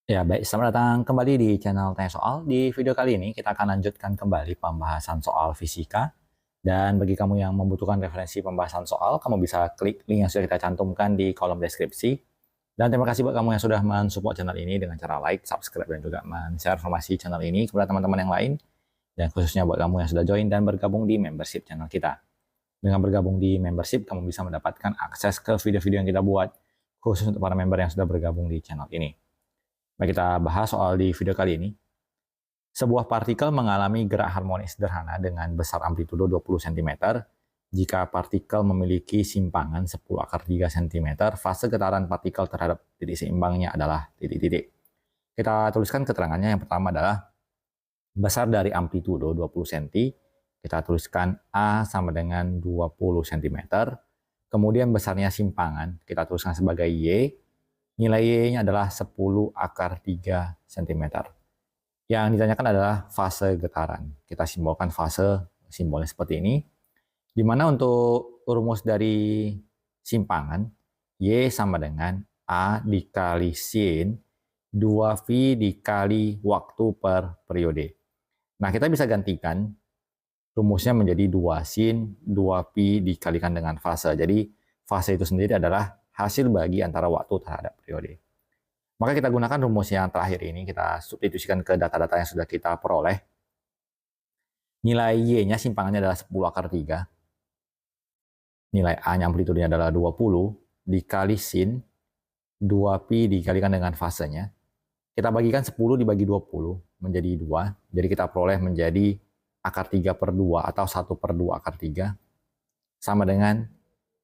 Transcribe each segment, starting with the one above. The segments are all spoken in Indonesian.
Ya, baik. Selamat datang kembali di channel Tanya Soal. Di video kali ini kita akan lanjutkan kembali pembahasan soal fisika. Dan bagi kamu yang membutuhkan referensi pembahasan soal, kamu bisa klik link yang sudah kita cantumkan di kolom deskripsi. Dan terima kasih buat kamu yang sudah mensupport channel ini dengan cara like, subscribe, dan juga men-share informasi channel ini kepada teman-teman yang lain. Dan khususnya buat kamu yang sudah join dan bergabung di membership channel kita. Dengan bergabung di membership, kamu bisa mendapatkan akses ke video-video yang kita buat, khusus untuk para member yang sudah bergabung di channel ini. Baik, kita bahas soal di video kali ini. Sebuah partikel mengalami gerak harmonik sederhana dengan besar amplitudo 20 cm. Jika partikel memiliki simpangan 10 akar 3 cm, fase getaran partikel terhadap titik seimbangnya adalah titik-titik. Kita tuliskan keterangannya. Yang pertama adalah besar dari amplitudo 20 cm. Kita tuliskan A sama dengan 20 cm. Kemudian besarnya simpangan, kita tuliskan sebagai Y. Nilai Y-nya adalah 10 akar 3 cm. Yang ditanyakan adalah fase getaran. Kita simbolkan fase, simbolnya seperti ini. Di mana untuk rumus dari simpangan, Y sama dengan A dikali sin 2V dikali waktu per periode. Nah, kita bisa gantikan rumusnya menjadi 2 sin 2Pi dikalikan dengan fase. Jadi, fase itu sendiri adalah hasil bagi antara waktu terhadap periode. Maka kita gunakan rumus yang terakhir ini, kita substitusikan ke data-data yang sudah kita peroleh. Nilai Y-nya simpangannya adalah 10 akar 3. Nilai A-nya amplitudenya adalah 20, dikali sin 2Pi dikalikan dengan fasenya. Kita bagikan 10 dibagi 20 menjadi 2. Jadi kita peroleh menjadi akar 3 per 2 atau 1 per 2 akar 3. Sama dengan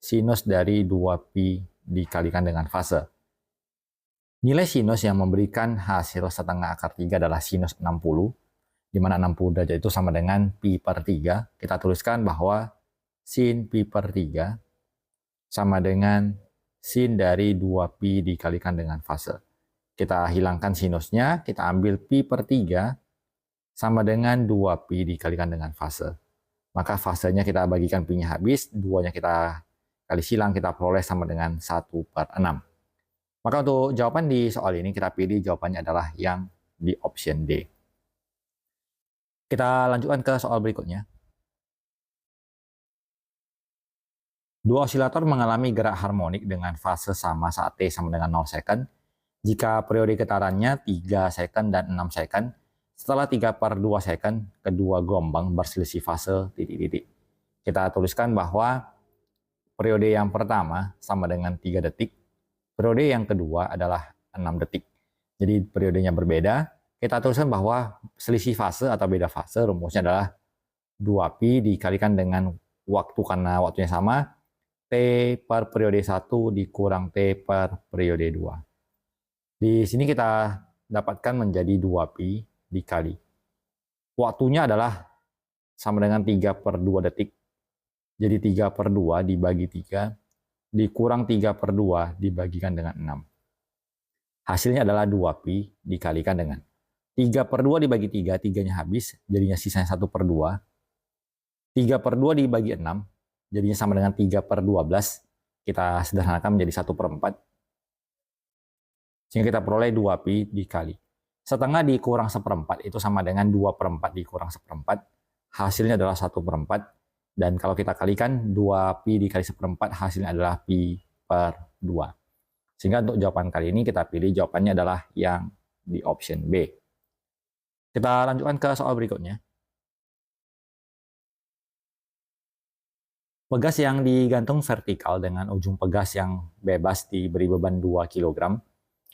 sinus dari 2Pi dikalikan dengan fase. Nilai sinus yang memberikan hasil setengah akar 3 adalah sinus 60, di mana 60 derajat itu sama dengan pi per 3. Kita tuliskan bahwa sin pi per 3 sama dengan sin dari 2pi dikalikan dengan fase. Kita hilangkan sinusnya, kita ambil pi per 3 sama dengan 2pi dikalikan dengan fase. Maka fasenya kita bagikan pi-nya habis, 2-nya kita kali silang, kita peroleh sama dengan 1 per 6. Maka untuk jawaban di soal ini kita pilih jawabannya adalah yang di option D. Kita lanjutkan ke soal berikutnya. Dua osilator mengalami gerak harmonik dengan fase sama saat T sama dengan 0 second. Jika periode getarannya 3 second dan 6 second, setelah 3 per 2 second, kedua gelombang berselisih fase titik-titik. Kita tuliskan bahwa periode yang pertama sama dengan 3 detik, periode yang kedua adalah 6 detik. Jadi periodenya berbeda. Kita tuliskan bahwa selisih fase atau beda fase rumusnya adalah 2pi dikalikan dengan waktu karena waktunya sama, T per periode 1 dikurang T per periode 2. Di sini kita dapatkan menjadi 2pi dikali. Waktunya adalah sama dengan 3 per 2 detik. Jadi 3 per 2 dibagi 3 dikurang 3 per 2 dibagikan dengan 6. Hasilnya adalah 2pi dikalikan dengan 3 per 2 dibagi 3, 3-nya habis, jadinya sisanya 1 per 2. 3 per 2 dibagi 6, jadinya sama dengan 3 per 12. Kita sederhanakan menjadi 1 per 4. Sehingga kita peroleh 2pi dikali. Setengah dikurang 1/4 itu sama dengan 2 per 4 dikurang 1/4. Hasilnya adalah 1 per 4. Dan kalau kita kalikan 2pi dikali 1/4 hasilnya adalah pi per 2. Sehingga untuk jawaban kali ini kita pilih jawabannya adalah yang di option B. Kita lanjutkan ke soal berikutnya. Pegas yang digantung vertikal dengan ujung pegas yang bebas diberi beban 2 kg,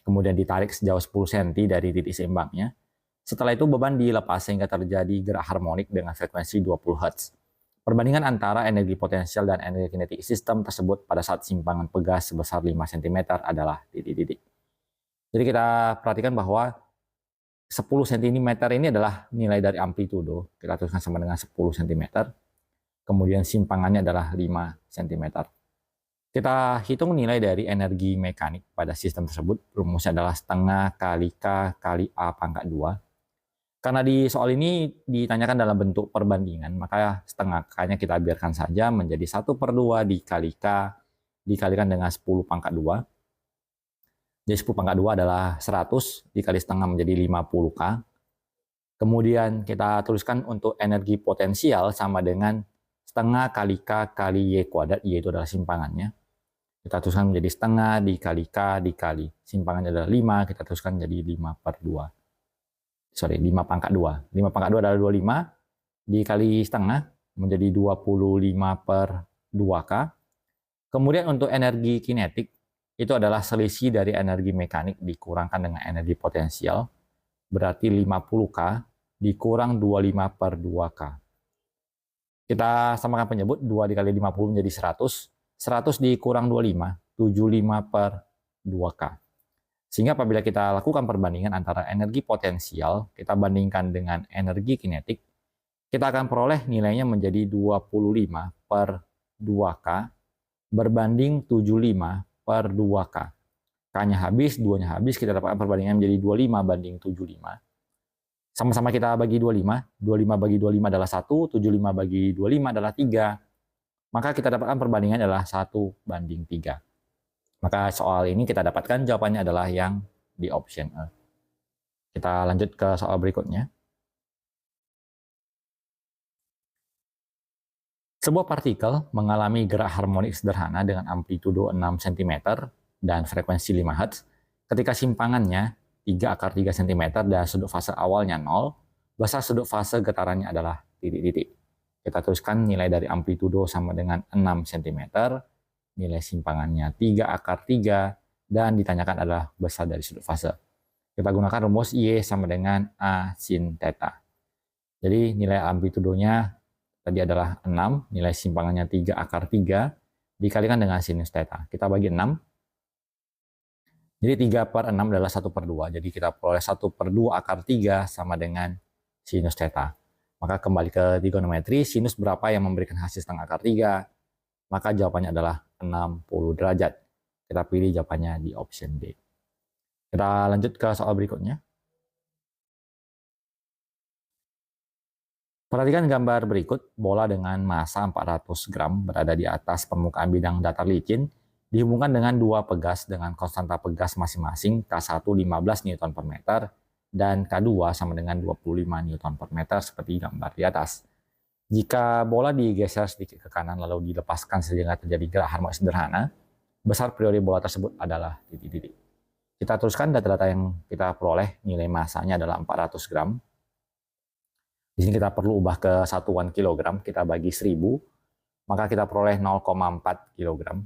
kemudian ditarik sejauh 10 cm dari titik seimbangnya. Setelah itu beban dilepas sehingga terjadi gerak harmonik dengan frekuensi 20 Hz. Perbandingan antara energi potensial dan energi kinetik sistem tersebut pada saat simpangan pegas sebesar 5 cm adalah titik-titik. Jadi kita perhatikan bahwa 10 cm ini adalah nilai dari amplitudo. Kita tuliskan sama dengan 10 cm. Kemudian simpangannya adalah 5 cm. Kita hitung nilai dari energi mekanik pada sistem tersebut. Rumusnya adalah setengah kali K kali A pangkat 2. Karena di soal ini ditanyakan dalam bentuk perbandingan, maka setengah K-nya kita biarkan saja menjadi 1 per 2 dikali K dikalikan dengan 10 pangkat 2. Jadi 10 pangkat 2 adalah 100 dikali setengah menjadi 50K. Kemudian kita tuliskan untuk energi potensial sama dengan setengah kali K kali Y kuadrat, Y itu adalah simpangannya. Kita tuliskan menjadi setengah dikali K dikali simpangannya adalah 5, kita tuliskan menjadi 5 per 2. 5 pangkat 2. 5 pangkat 2 adalah 25 dikali setengah menjadi 25 per 2K. Kemudian untuk energi kinetik itu adalah selisih dari energi mekanik dikurangkan dengan energi potensial. Berarti 50K dikurang 25 per 2K. Kita samakan penyebut, 2 dikali 50 menjadi 100. 100 dikurang 25, 75 per 2K. Sehingga apabila kita lakukan perbandingan antara energi potensial, kita bandingkan dengan energi kinetik, kita akan peroleh nilainya menjadi 25 per 2K berbanding 75 per 2K. K-nya habis, 2-nya habis, kita dapatkan perbandingan menjadi 25 banding 75. Sama-sama kita bagi 25, 25 bagi 25 adalah 1, 75 bagi 25 adalah 3. Maka kita dapatkan perbandingan adalah 1 banding 3. Maka soal ini kita dapatkan jawabannya adalah yang di option E. Kita lanjut ke soal berikutnya. Sebuah partikel mengalami gerak harmonik sederhana dengan amplitudo 6 cm dan frekuensi 5 Hz ketika simpangannya 3 akar 3 cm dan sudut fase awalnya 0, besar sudut fase getarannya adalah titik-titik. Kita tuliskan nilai dari amplitudo sama dengan 6 cm, nilai simpangannya 3 akar 3, dan ditanyakan adalah besar dari sudut fase. Kita gunakan rumus Y sama dengan A sin theta. Jadi nilai amplitudonya tadi adalah 6, nilai simpangannya 3 akar 3, dikalikan dengan sinus theta. Kita bagi 6. Jadi 3 per 6 adalah 1 per 2. Jadi kita peroleh 1 per 2 akar 3 sama dengan sinus theta. Maka kembali ke trigonometri, sinus berapa yang memberikan hasil setengah akar 3? Maka jawabannya adalah 60 derajat. Kita pilih jawabannya di option D. Kita lanjut ke soal berikutnya. Perhatikan gambar berikut, bola dengan massa 400 gram berada di atas permukaan bidang datar licin, dihubungkan dengan dua pegas dengan konstanta pegas masing-masing K1 15 Newton per meter dan K2 sama dengan 25 Newton per meter seperti gambar di atas. Jika bola digeser sedikit ke kanan lalu dilepaskan sehingga terjadi gerak harmonik sederhana, besar periode bola tersebut adalah titik-titik. Kita teruskan data-data yang kita peroleh, nilai massanya adalah 400 gram. Di sini kita perlu ubah ke satuan kilogram, kita bagi 1000, maka kita peroleh 0,4 kilogram.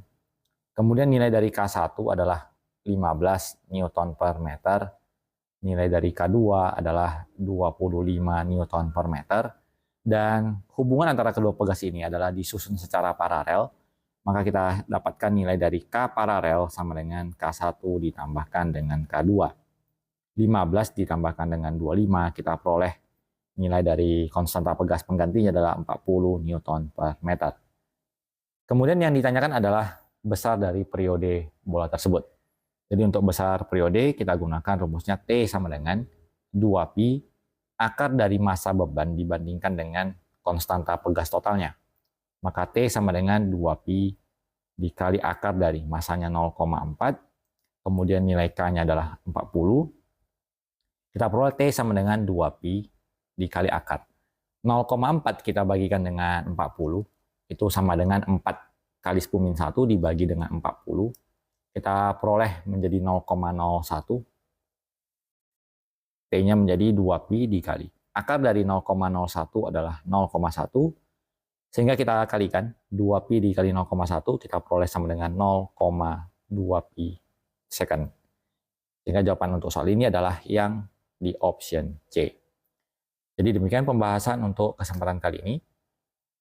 Kemudian nilai dari K1 adalah 15 Newton per meter, nilai dari K2 adalah 25 Newton per meter, dan hubungan antara kedua pegas ini adalah disusun secara paralel, maka kita dapatkan nilai dari K paralel sama dengan K1 ditambahkan dengan K2. 15 ditambahkan dengan 25, kita peroleh nilai dari konstanta pegas penggantinya adalah 40 Newton per meter. Kemudian yang ditanyakan adalah besar dari periode bola tersebut. Jadi untuk besar periode kita gunakan rumusnya T sama dengan 2pi akar dari massa beban dibandingkan dengan konstanta pegas totalnya. Maka T sama dengan 2pi dikali akar dari massanya 0,4, kemudian nilai K-nya adalah 40. Kita peroleh T sama dengan 2pi dikali akar. 0,4 kita bagikan dengan 40, itu sama dengan 4 kali 10-1 dibagi dengan 40, kita peroleh menjadi 0,01. T-nya menjadi 2pi dikali. Akar dari 0,01 adalah 0,1, sehingga kita kalikan 2pi dikali 0,1, kita peroleh sama dengan 0,2pi second. Sehingga jawaban untuk soal ini adalah yang di option C. Jadi demikian pembahasan untuk kesempatan kali ini.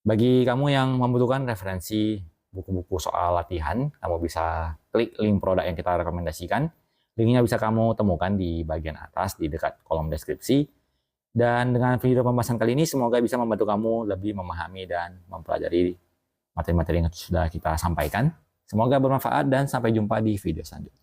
Bagi kamu yang membutuhkan referensi buku-buku soal latihan, kamu bisa klik link produk yang kita rekomendasikan. Linknya bisa kamu temukan di bagian atas di dekat kolom deskripsi. Dan dengan video pembahasan kali ini semoga bisa membantu kamu lebih memahami dan mempelajari materi-materi yang sudah kita sampaikan. Semoga bermanfaat dan sampai jumpa di video selanjutnya.